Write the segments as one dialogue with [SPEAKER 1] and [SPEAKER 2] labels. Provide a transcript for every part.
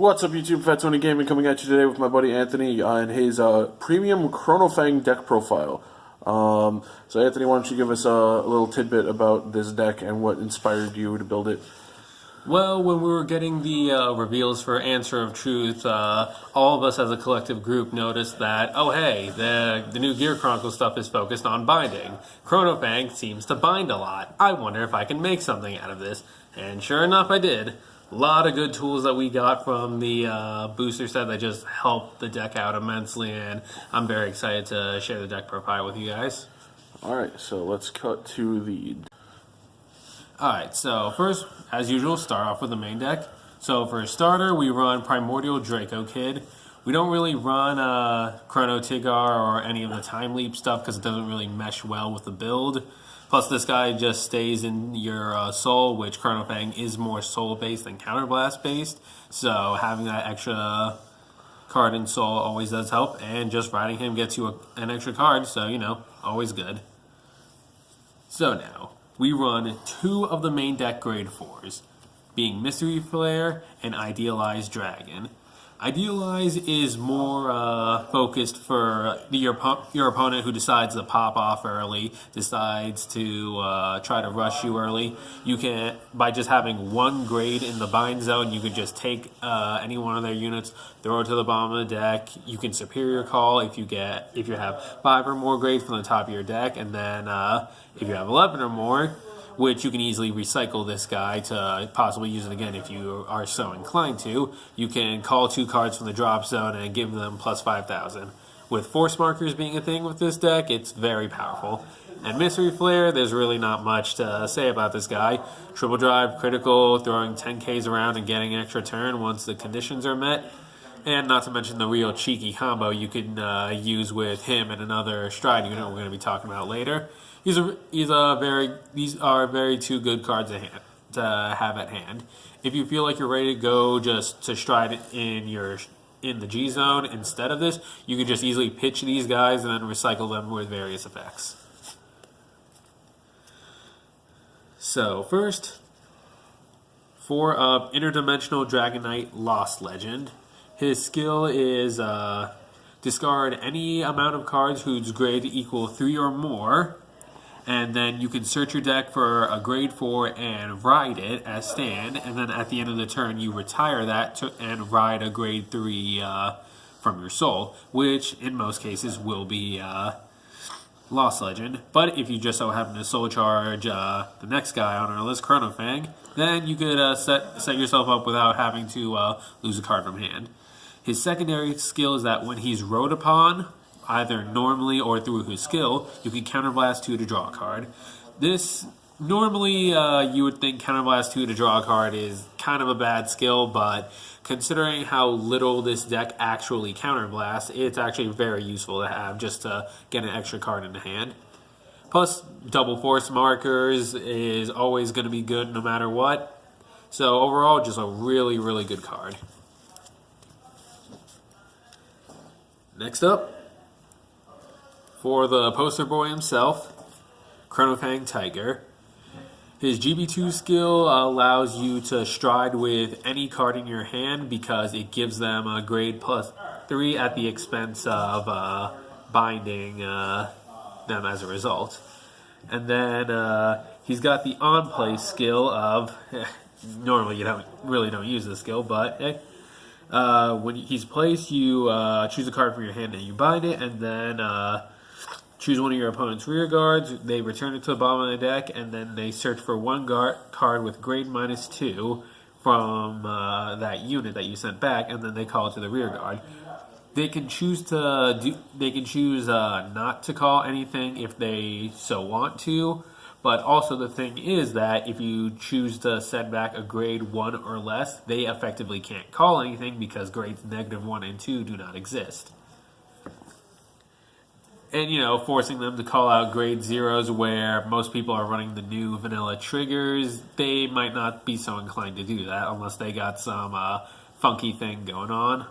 [SPEAKER 1] What's up, YouTube? Fat Tony Gaming coming at you today with my buddy Anthony and his premium Chronofang deck profile. So Anthony, why don't you give us a little tidbit about this deck and what inspired you to build it?
[SPEAKER 2] Well, when we were getting the reveals for Answer of Truth, all of us as a collective group noticed that, oh hey, the new Gear Chronicle stuff is focused on binding. Chronofang seems to bind a lot. I wonder if I can make something out of this. And sure enough, I did. A lot of good tools that we got from the booster set that just helped the deck out immensely, and I'm very excited to share the deck profile with you guys.
[SPEAKER 1] Alright, so let's cut to the...
[SPEAKER 2] Alright, so first, as usual, start off with the main deck. So for a starter, we run Primordial Draco Kid. We don't really run Chrono Tiggar or any of the Time Leap stuff because it doesn't really mesh well with the build. Plus, this guy just stays in your soul, which Chronofang is more soul-based than counterblast-based. So having that extra card in soul always does help. And just riding him gets you an extra card, so, you know, always good. So now, we run two of the main deck grade 4s, being Mystery Flare and Idealized Dragon. Idealize is more focused for your opponent who decides to pop off early, decides to try to rush you early. You can, by just having one grade in the bind zone, you can just take any one of their units, throw it to the bottom of the deck. You can superior call if you have 5 or more grades from the top of your deck, and then if you have 11 or more, which you can easily recycle this guy to possibly use it again if you are so inclined to. You can call 2 cards from the drop zone and give them plus 5,000. With force markers being a thing with this deck, it's very powerful. And Mystery Flare, there's really not much to say about this guy. Triple drive, critical, throwing 10Ks around and getting an extra turn once the conditions are met. And not to mention the real cheeky combo you can use with him and another stride unit we're going to be talking about later. These are very two good cards to have at hand. If you feel like you're ready to go just to stride in the G zone instead of this, you can just easily pitch these guys and then recycle them with various effects. So first, for Interdimensional Dragon Knight Lost Legend. His skill is discard any amount of cards whose grade equal 3 or more, and then you can search your deck for a grade 4 and ride it as stand, and then at the end of the turn you retire that and ride a grade 3 from your soul, which in most cases will be Lost Legend. But if you just so happen to soul charge the next guy on our list, Chronofang, then you could set yourself up without having to lose a card from hand. His secondary skill is that when he's rode upon, either normally or through his skill, you can Counterblast 2 to draw a card. This, normally you would think Counterblast 2 to draw a card is kind of a bad skill, but considering how little this deck actually counterblasts, it's actually very useful to have just to get an extra card in the hand. Plus, double force markers is always going to be good no matter what. So overall, just a really, really good card. Next up, for the poster boy himself, Chronofang Tiger. His GB2 skill allows you to stride with any card in your hand because it gives them a grade plus 3 at the expense of binding them as a result. And then he's got the on-play skill of, normally you don't use this skill, but hey, when he's placed, you choose a card from your hand and you bind it, and then choose one of your opponent's rear guards. They return it to the bottom of the deck, and then they search for one card with grade -2 from that unit that you sent back, and then they call it to the rear guard. They can choose not to call anything if they so want to. But also the thing is that if you choose to send back a grade 1 or less, they effectively can't call anything because grades -1 and 2 do not exist. And, you know, forcing them to call out grade 0s where most people are running the new vanilla triggers, they might not be so inclined to do that unless they got some funky thing going on.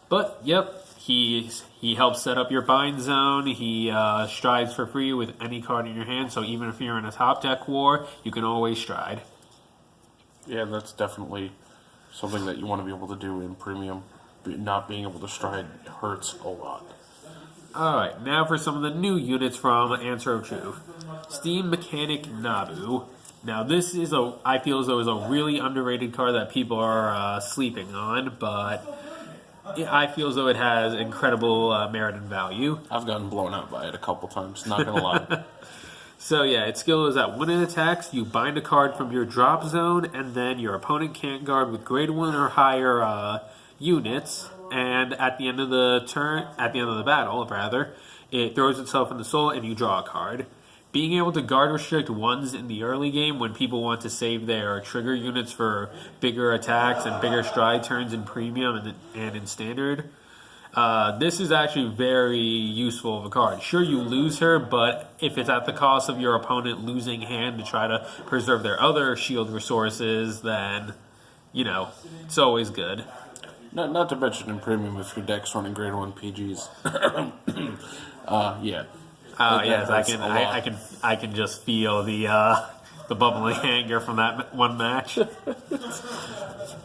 [SPEAKER 2] But, yep. He helps set up your bind zone. He strides for free with any card in your hand, so even if you're in a top deck war, you can always stride.
[SPEAKER 1] Yeah, that's definitely something that you want to be able to do in premium. Not being able to stride hurts a lot.
[SPEAKER 2] Alright, now for some of the new units from Answer of Truth. Steam Mechanic Nabu. Now this is I feel as though is a really underrated card that people are sleeping on, but I feel as though it has incredible merit and value.
[SPEAKER 1] I've gotten blown out by it a couple times, not gonna lie.
[SPEAKER 2] So yeah, its skill is that when it attacks, you bind a card from your drop zone, and then your opponent can't guard with grade 1 or higher units, and at the end of the battle, it throws itself in the soul and you draw a card. Being able to guard restrict ones in the early game when people want to save their trigger units for bigger attacks and bigger stride turns in premium and in standard. This is actually very useful of a card. Sure, you lose her, but if it's at the cost of your opponent losing hand to try to preserve their other shield resources, then, it's always good.
[SPEAKER 1] Not to mention in premium if your deck's running grade 1 PGs. Yeah.
[SPEAKER 2] Yes, I can just feel the bubbling anger from that one match.
[SPEAKER 1] Yeah,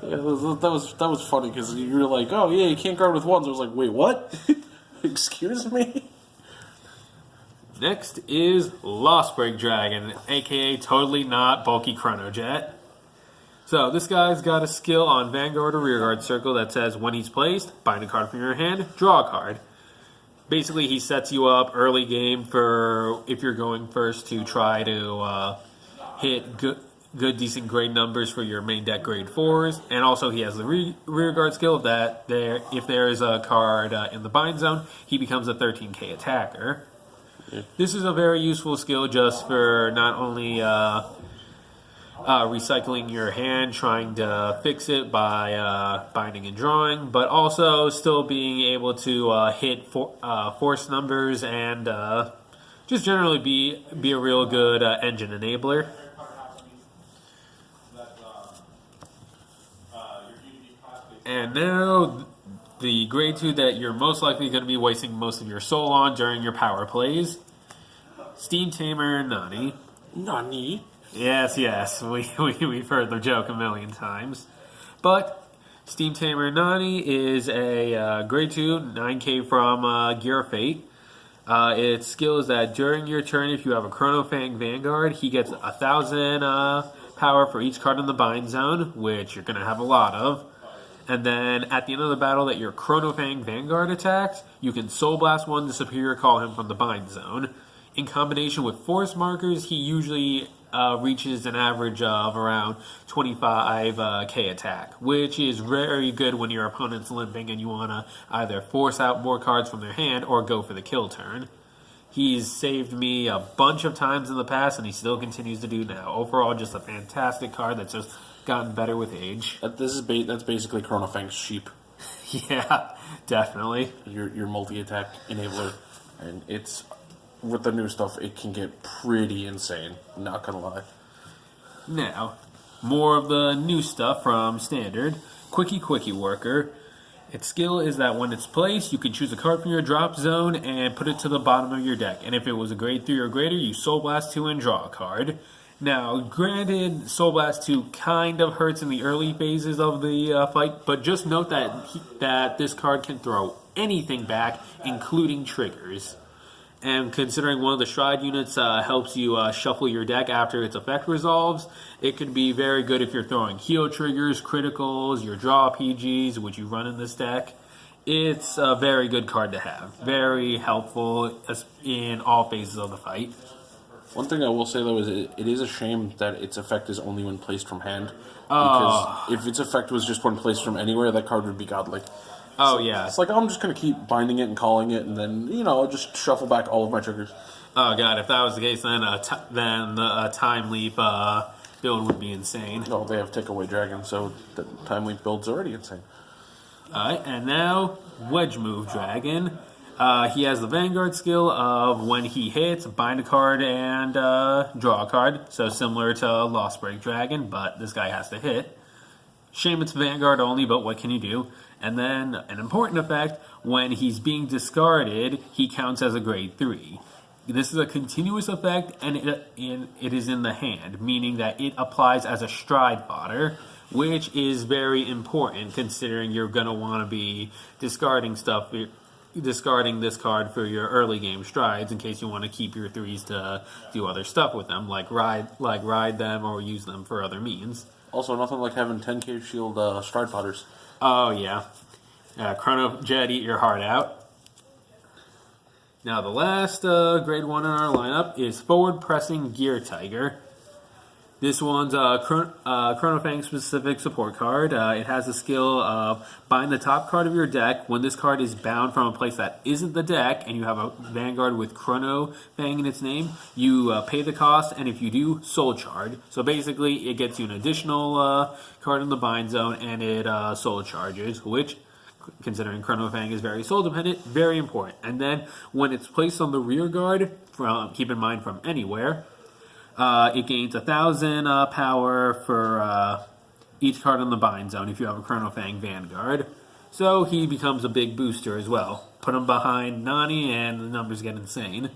[SPEAKER 1] that was funny because you were like, oh yeah, you can't guard with ones. I was like, wait, what? Excuse me?
[SPEAKER 2] Next is Lost Break Dragon, aka totally not bulky Chronojet. So this guy's got a skill on Vanguard or Rearguard Circle that says when he's placed, bind a card from your hand, draw a card. Basically, he sets you up early game for if you're going first to try to hit good, decent grade numbers for your main deck grade 4s. And also, he has the Rearguard skill that if there is a card in the bind zone, he becomes a 13k attacker. Yeah. This is a very useful skill just for not only recycling your hand, trying to fix it by binding and drawing, but also still being able to hit force numbers and just generally be a real good engine enabler. And now the grade 2 that you're most likely going to be wasting most of your soul on during your power plays. Steam Tamer Nani.
[SPEAKER 1] Nani?
[SPEAKER 2] Yes, we've heard the joke a million times. But Steam Tamer Nani is a grade 2, 9k from Gear of Fate. Its skill is that during your turn, if you have a Chronofang Vanguard, he gets 1,000 power for each card in the bind zone, which you're going to have a lot of. And then at the end of the battle that your Chronofang Vanguard attacks, you can Soul Blast one to Superior Call him from the bind zone. In combination with Force Markers, he usually reaches an average of around 25k attack, which is very good when your opponent's limping and you want to either force out more cards from their hand or go for the kill turn. He's saved me a bunch of times in the past, and he still continues to do now. Overall, just a fantastic card that's just gotten better with age.
[SPEAKER 1] That's basically Chronofang's sheep.
[SPEAKER 2] Yeah, definitely.
[SPEAKER 1] Your multi-attack enabler, and it's with the new stuff, it can get pretty insane. Not gonna lie.
[SPEAKER 2] Now, more of the new stuff from Standard. Quickie Worker. Its skill is that when it's placed, you can choose a card from your drop zone and put it to the bottom of your deck. And if it was a grade 3 or greater, you Soul Blast 2 and draw a card. Now, granted, Soul Blast 2 kind of hurts in the early phases of the fight, but just note that this card can throw anything back, including triggers. And considering one of the Stride units helps you shuffle your deck after its effect resolves, it could be very good if you're throwing heal triggers, criticals, your draw PGs, which you run in this deck. It's a very good card to have. Very helpful in all phases of the fight.
[SPEAKER 1] One thing I will say, though, is it is a shame that its effect is only when placed from hand. Because if its effect was just when placed from anywhere, that card would be godly.
[SPEAKER 2] Oh, yeah.
[SPEAKER 1] It's like, I'm just going to keep binding it and calling it, and then, just shuffle back all of my triggers.
[SPEAKER 2] Oh, God, if that was the case, then the Time Leap build would be insane.
[SPEAKER 1] No, they have Takeaway Dragon, so the Time Leap build's already insane.
[SPEAKER 2] Alright, and now, Wedge Move Dragon. He has the Vanguard skill of when he hits, bind a card and draw a card. So similar to Lost Break Dragon, but this guy has to hit. Shame it's Vanguard only, but what can you do? And then, an important effect, when he's being discarded, he counts as a grade 3. This is a continuous effect, and it is in the hand, meaning that it applies as a stride fodder. which is very important considering you're going to want to be discarding this card for your early game strides in case you want to keep your 3s to do other stuff with them, like ride them or use them for other means.
[SPEAKER 1] Also, nothing like having 10k shield stride potters.
[SPEAKER 2] Oh, yeah. Chrono Jet, eat your heart out. Now, the last grade 1 in our lineup is Forward Pressing Gear Tiger. This one's a Chronofang specific support card. It has the skill of bind the top card of your deck. When this card is bound from a place that isn't the deck and you have a Vanguard with Chronofang in its name, you pay the cost, and if you do, soul charge. So basically, it gets you an additional card in the bind zone, and it soul charges, which, considering Chronofang is very soul dependent, very important. And then when it's placed on the rear guard, keep in mind from anywhere, it gains 1,000 power for each card in the bind zone if you have a Chronofang Vanguard. So he becomes a big booster as well. Put him behind Nani and the numbers get insane.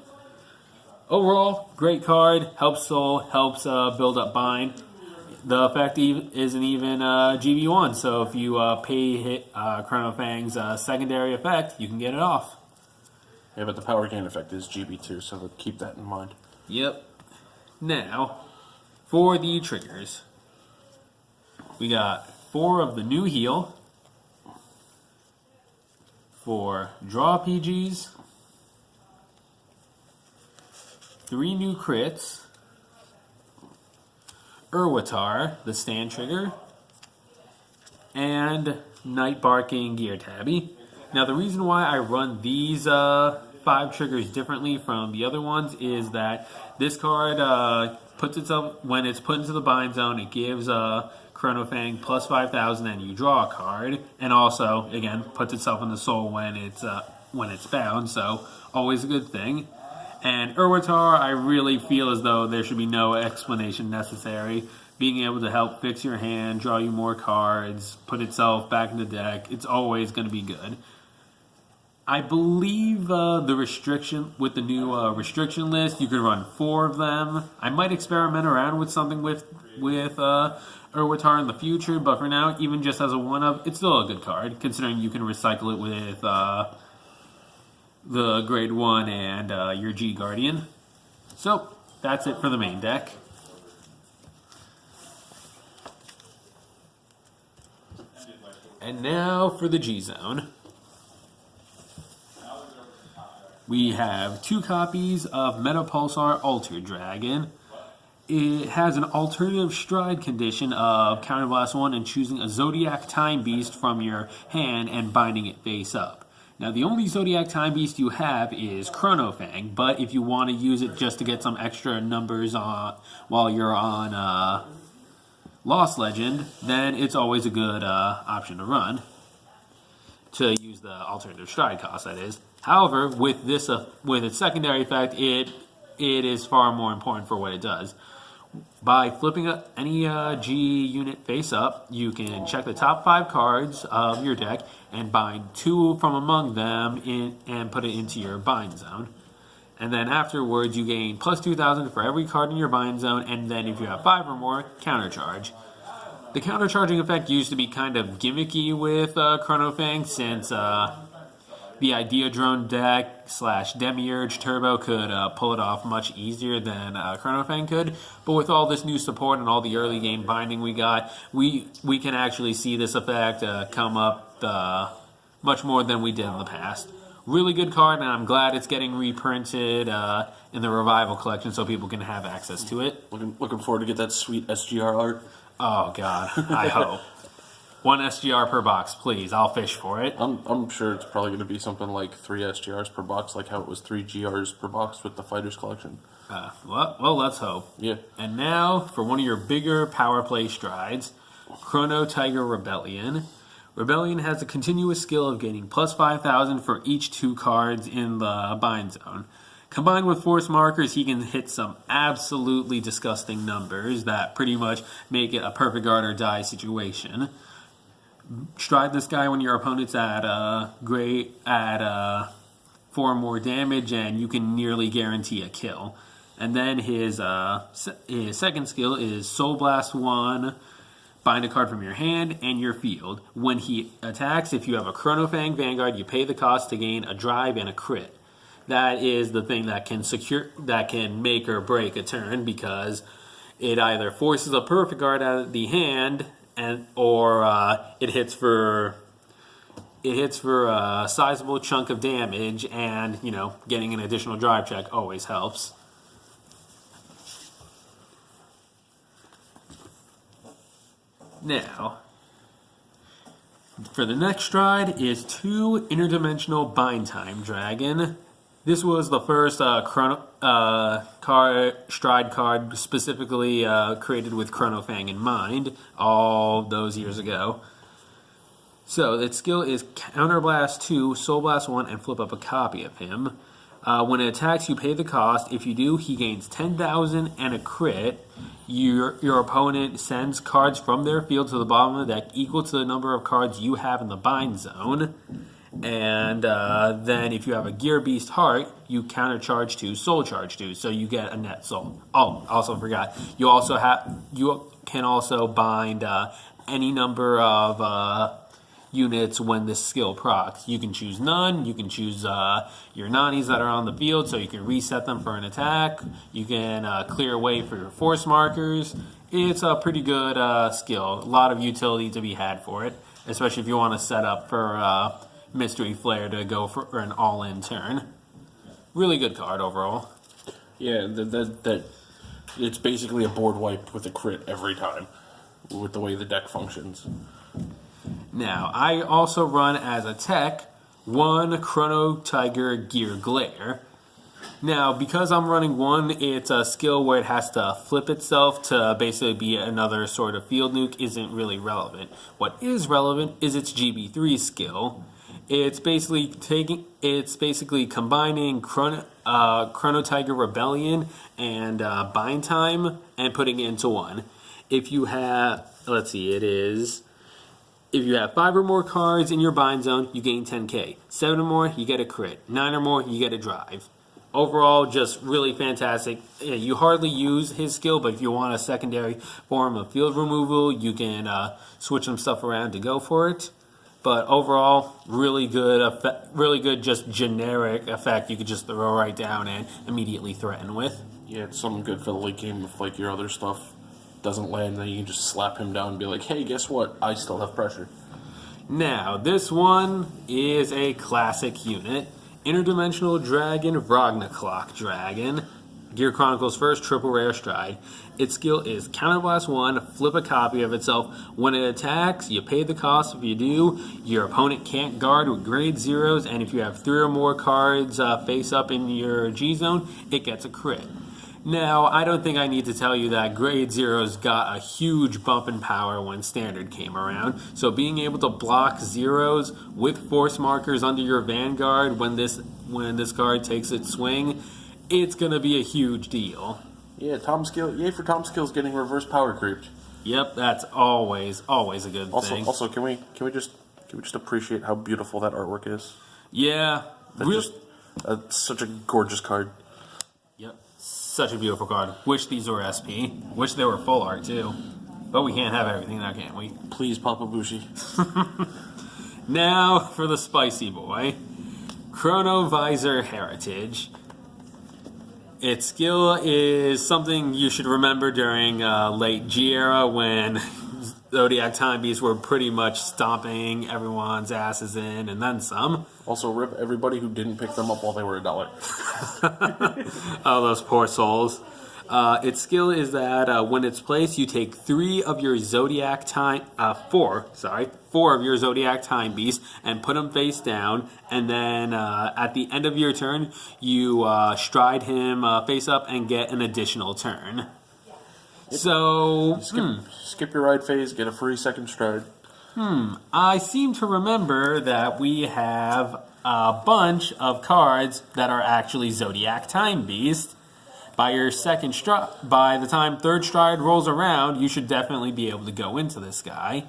[SPEAKER 2] Overall, great card. Helps soul, helps build up bind. The effect isn't even GB1, so if you hit Chronofang's secondary effect, you can get it off.
[SPEAKER 1] Yeah, but the power gain effect is GB2, so keep that in mind.
[SPEAKER 2] Yep. Now, for the triggers, we got 4 of the new heal, 4 draw PGs, 3 new crits, Urwatar, the stand trigger, and Night Barking Gear Tabby. Now, the reason why I run these 5 triggers differently from the other ones is that this card puts itself, when it's put into the bind zone, it gives Chronofang plus 5,000 and you draw a card, and also, again, puts itself in the soul when it's bound, so always a good thing. And Urwatar, I really feel as though there should be no explanation necessary. Being able to help fix your hand, draw you more cards, put itself back in the deck, it's always going to be good. I believe the restriction, with the new restriction list, you could run 4 of them. I might experiment around with something with Urwatar in the future, but for now, even just as a 1-up, it's still a good card, considering you can recycle it with the grade 1 and your G Guardian. So, that's it for the main deck. And now for the G Zone. We have 2 copies of Meta Pulsar Alter Dragon. It has an alternative stride condition of Counterblast 1 and choosing a Zodiac Time Beast from your hand and binding it face up. Now, the only Zodiac Time Beast you have is Chronofang, but if you want to use it just to get some extra numbers on while you're on Lost Legend, then it's always a good option to run, to use the alternative stride cost, that is. However, with this, with its secondary effect, it is far more important for what it does. By flipping up any G unit face up, you can check the top 5 cards of your deck and bind 2 from among them and put it into your bind zone. And then afterwards, you gain plus 2,000 for every card in your bind zone, and then if you have 5 or more, countercharge. The countercharging effect used to be kind of gimmicky with Chronofang, since the Idea Drone deck / Demiurge Turbo could pull it off much easier than Chronofang could. But with all this new support and all the early game binding we got, we can actually see this effect come up much more than we did in the past. Really good card, and I'm glad it's getting reprinted in the Revival collection so people can have access to it.
[SPEAKER 1] Looking forward to get that sweet SGR art.
[SPEAKER 2] Oh, God. I hope. 1 SGR per box, please. I'll fish for it.
[SPEAKER 1] I'm sure it's probably going to be something like 3 SGRs per box, like how it was 3 GRs per box with the Fighters collection.
[SPEAKER 2] Well, let's hope.
[SPEAKER 1] Yeah.
[SPEAKER 2] And now, for one of your bigger power play strides, Chrono Tiger Rebellion. Rebellion has a continuous skill of gaining plus 5,000 for each 2 cards in the bind zone. Combined with force markers, he can hit some absolutely disgusting numbers that pretty much make it a perfect guard or die situation. Stride this guy when your opponent's at 4 more damage, and you can nearly guarantee a kill. And then his second skill is Soul Blast 1, Bind a card from your hand and your field. When he attacks, if you have a Chronofang Vanguard, you pay the cost to gain a drive and a crit. That is the thing that can make or break a turn, because it either forces a perfect card out of the hand, or it hits for a sizable chunk of damage, and getting an additional drive check always helps. Now, for the next stride is 2 Interdimensional Bind Time Dragon. This was the first stride card specifically created with Chronofang in mind all those years ago. So its skill is Counterblast 2, Soul Blast 1, and flip up a copy of him. When it attacks, you pay the cost. If you do, he gains 10,000 and a crit. Your opponent sends cards from their field to the bottom of the deck equal to the number of cards you have in the bind zone. And then if you have a Gear Beast Heart, you countercharge 2, Soul Charge 2, so you get a net soul. Oh, also forgot. You can also bind any number of units when this skill procs. You can choose none. You can choose your Nanis that are on the field, so you can reset them for an attack. You can clear away for your force markers. It's a pretty good skill. A lot of utility to be had for it, especially if you want to set up for Mystery Flare to go for an all-in turn. Really good card overall.
[SPEAKER 1] Yeah, that it's basically a board wipe with a crit every time, with the way the deck functions.
[SPEAKER 2] Now, I also run as a tech 1 Chrono Tiger Gear Glare. Now, because I'm running 1, it's a skill where it has to flip itself to basically be another sort of field nuke isn't really relevant. What is relevant is its GB3 skill. It's basically combining Chrono Tiger Rebellion and Bind Time and putting it into 1. If you have, if you have 5 or more cards in your bind zone, you gain 10k. 7 or more, you get a crit. 9 or more, you get a drive. Overall, just really fantastic. You hardly use his skill, but if you want a secondary form of field removal, you can switch some stuff around to go for it. But overall, really good, just generic effect you could just throw right down and immediately threaten with.
[SPEAKER 1] Yeah, it's something good for the late game if your other stuff doesn't land, then you can just slap him down and be like, hey, guess what? I still have pressure.
[SPEAKER 2] Now, this one is a classic unit. Interdimensional Dragon, Ragnarok Dragon. Gear Chronicle's first triple rare stride. Its skill is Counterblast 1, flip a copy of itself. When it attacks, you pay the cost. If you do, your opponent can't guard with grade 0s, and if you have 3 or more cards face up in your G zone, it gets a crit. Now, I don't think I need to tell you that grade 0s got a huge bump in power when Standard came around. So being able to block 0s with force markers under your Vanguard when this card takes its swing, it's going to be a huge deal.
[SPEAKER 1] Yeah, yay for Tom Skills getting reverse power creeped.
[SPEAKER 2] Yep, that's always a good thing.
[SPEAKER 1] Also, can we just appreciate how beautiful that artwork is?
[SPEAKER 2] Yeah,
[SPEAKER 1] such a gorgeous card.
[SPEAKER 2] Yep, such a beautiful card. Wish these were SP. Wish they were full art too. But we can't have everything now, can we?
[SPEAKER 1] Please, Papa Bushi.
[SPEAKER 2] Now for the spicy boy, Chronovisor Heritage. Its skill is something you should remember during late G era when Zodiac Time Beasts were pretty much stomping everyone's asses in and then some.
[SPEAKER 1] Also, rip everybody who didn't pick them up while they were $1.
[SPEAKER 2] Oh, those poor souls. Its skill is that when it's placed, you take 4 of your Zodiac Time Beasts and put them face down, and then at the end of your turn, you stride him face up and get an additional turn. So,
[SPEAKER 1] skip your ride phase, get a free second stride.
[SPEAKER 2] I seem to remember that we have a bunch of cards that are actually Zodiac Time Beast. By the time third stride rolls around, you should definitely be able to go into this guy.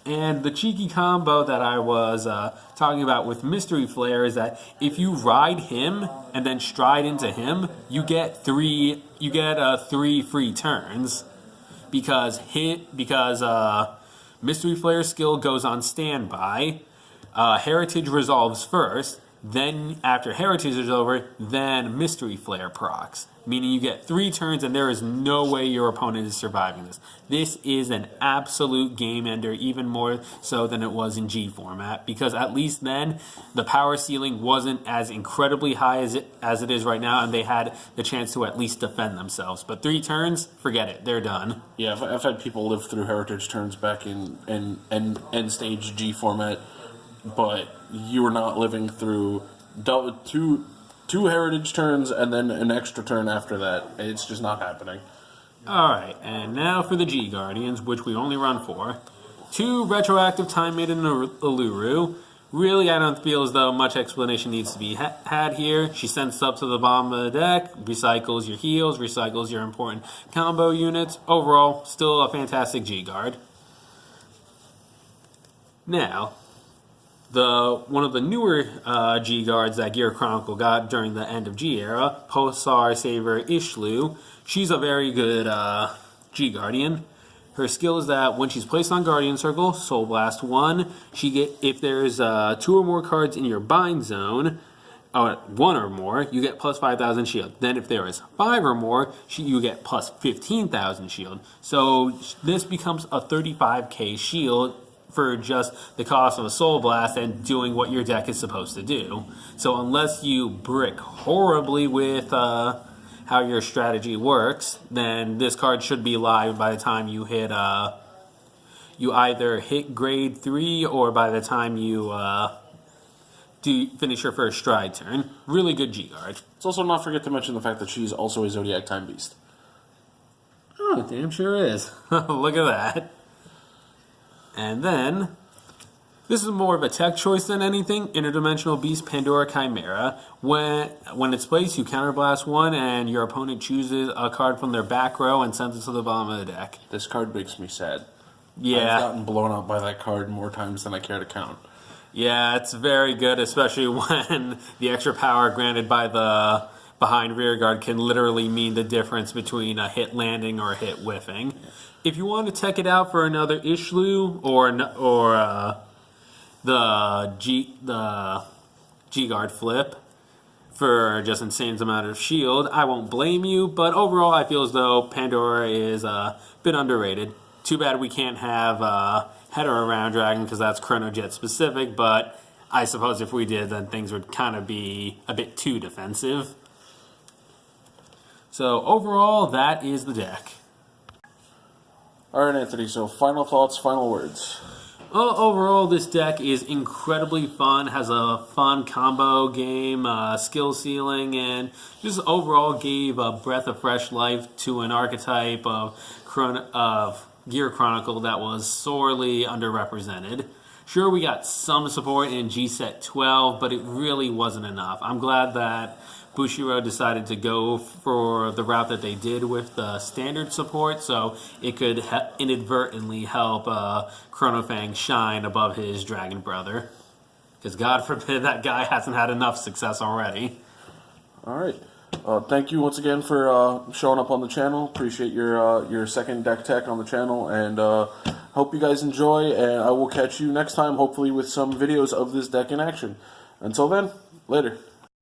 [SPEAKER 2] And the cheeky combo that I was talking about with Mystery Flare is that if you ride him and then stride into him, you get 3 free turns. because Mystery Flare skill goes on standby. Heritage resolves first. Then, after Heritage is over, then Mystery Flare procs. Meaning you get 3 turns and there is no way your opponent is surviving this. This is an absolute game ender, even more so than it was in G format. Because at least then, the power ceiling wasn't as incredibly high as it is right now, and they had the chance to at least defend themselves. But 3 turns, forget it, they're done.
[SPEAKER 1] Yeah, I've had people live through Heritage turns back in end stage G format, but you were not living through two Heritage turns and then an extra turn after that. It's just not happening.
[SPEAKER 2] Alright, and now for the G Guardians, which we only run for. 2 retroactive Time Maiden Uluru. Really, I don't feel as though much explanation needs to be had here. She sends up to the bottom of the deck, recycles your heals, recycles your important combo units. Overall, still a fantastic G Guard. Now, one of the newer G Guards that Gear Chronicle got during the end of G era, Pulsar Saver Ishlu. She's a very good G Guardian. Her skill is that when she's placed on Guardian Circle, Soul Blast 1, if there's 2 or more cards in your bind zone, 1 or more, you get plus 5,000 shield. Then if there is 5 or more, you get plus 15,000 shield. So this becomes a 35k shield for just the cost of a Soul Blast and doing what your deck is supposed to do. So unless you brick horribly with how your strategy works, then this card should be live by the time you hit you either hit grade 3 or by the time you finish your first stride turn. Really good G Guard.
[SPEAKER 1] Let's also not forget to mention the fact that she's also a Zodiac Time Beast.
[SPEAKER 2] Oh, damn sure is. Look at that. And then, this is more of a tech choice than anything. Interdimensional Beast Pandora Chimera. When it's placed, you counterblast 1 and your opponent chooses a card from their back row and sends it to the bottom of the deck.
[SPEAKER 1] This card makes me sad.
[SPEAKER 2] Yeah.
[SPEAKER 1] I've gotten blown out by that card more times than I care to count.
[SPEAKER 2] Yeah, it's very good, especially when the extra power granted by the behind rear guard can literally mean the difference between a hit landing or a hit whiffing. If you want to tech it out for another Ishlu or the G Guard flip for just insane amount of shield, I won't blame you. But overall, I feel as though Pandora is a bit underrated. Too bad we can't have Header around Dragon because that's Chronojet specific. But I suppose if we did, then things would kind of be a bit too defensive. So overall, that is the deck.
[SPEAKER 1] All right, Anthony, so final thoughts, final words.
[SPEAKER 2] Overall, this deck is incredibly fun, has a fun combo game, skill ceiling, and just overall gave a breath of fresh life to an archetype of Gear Chronicle that was sorely underrepresented. Sure, we got some support in G-Set 12, but it really wasn't enough. I'm glad that Bushiroad decided to go for the route that they did with the standard support, so it could inadvertently help Chronofang shine above his dragon brother. Because God forbid that guy hasn't had enough success already.
[SPEAKER 1] All right. Thank you once again for showing up on the channel. Appreciate your second deck tech on the channel, and hope you guys enjoy, and I will catch you next time, hopefully with some videos of this deck in action. Until then, later.